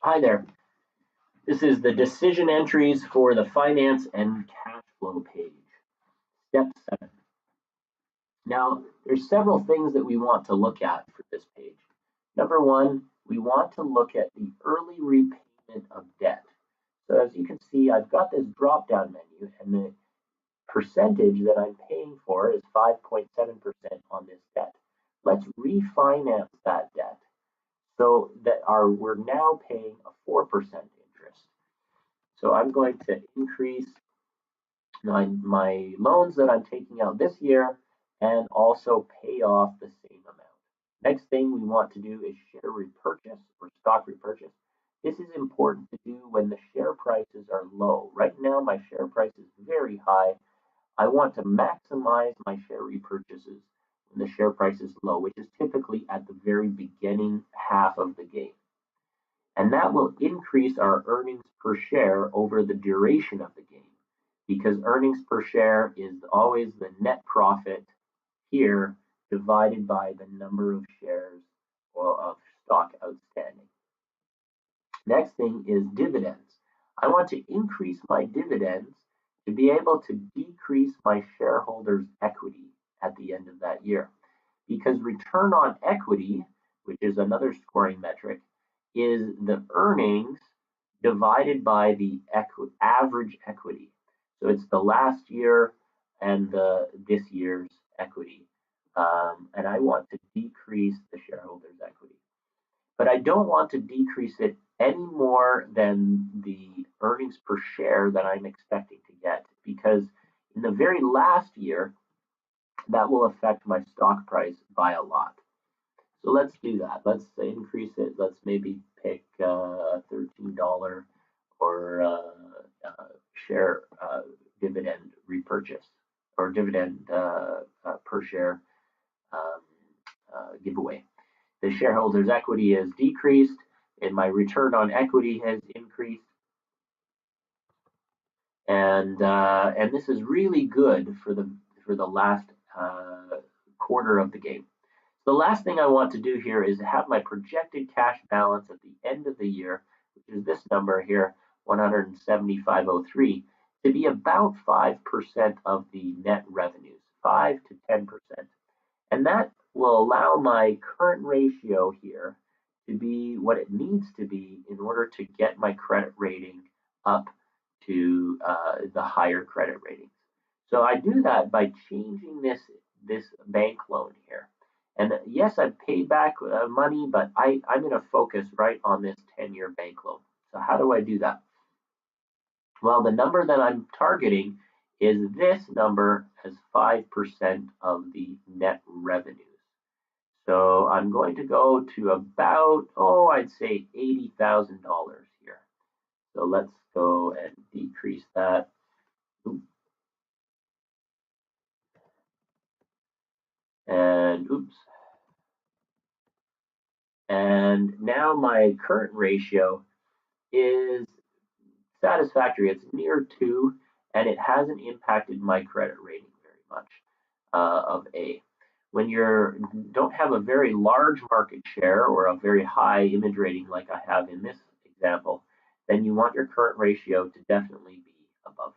Hi there. This is the decision entries for the finance and cash flow page. Step 7. Now, there's several things that we want to look at for this page. Number 1, we want to look at the early repayment of debt. So as you can see, I've got this drop-down menu, and the percentage that I'm paying for is 5.7% on this debt. Let's refinance that debt so that we're now paying a 4% interest. So I'm going to increase my loans that I'm taking out this year and also pay off the same amount. Next thing we want to do is share repurchase or stock repurchase. This is important to do when the share prices are low. Right now my share price is very high. I want to maximize my share repurchases when the share price is low, which is typically at the very beginning half of the game. And that will increase our earnings per share over the duration of the game, because earnings per share is always the net profit here divided by the number of shares or of stock outstanding. Next thing is dividends. I want to increase my dividends to be able to decrease my shareholders' equity at the end of that year, because return on equity, which is another scoring metric, is the earnings divided by the average equity. So it's the last year and this year's equity. And I want to decrease the shareholders' equity. But I don't want to decrease it any more than the earnings per share that I'm expecting to get, because in the very last year, that will affect my stock price by a lot. So let's do that. Let's increase it. Let's maybe pick $13 or share dividend repurchase or dividend per share giveaway. The shareholders' equity is decreased and my return on equity has increased. And this is really good for the last quarter of the game. The last thing I want to do here is have my projected cash balance at the end of the year, which is this number here, 175.03, to be about 5% of the net revenues, 5 to 10%. And that will allow my current ratio here to be what it needs to be in order to get my credit rating up to the higher credit ratings. So I do that by changing this bank loan here. And yes, I've paid back money, but I'm going to focus right on this 10-year bank loan. So how do I do that? Well, the number that I'm targeting is this number as 5% of the net revenues. So I'm going to go to about, I'd say $80,000 here. So let's go and decrease that. And oops. And now my current ratio is satisfactory. It's near 2, and it hasn't impacted my credit rating very much of A. When you don't have a very large market share or a very high image rating like I have in this example, then you want your current ratio to definitely be above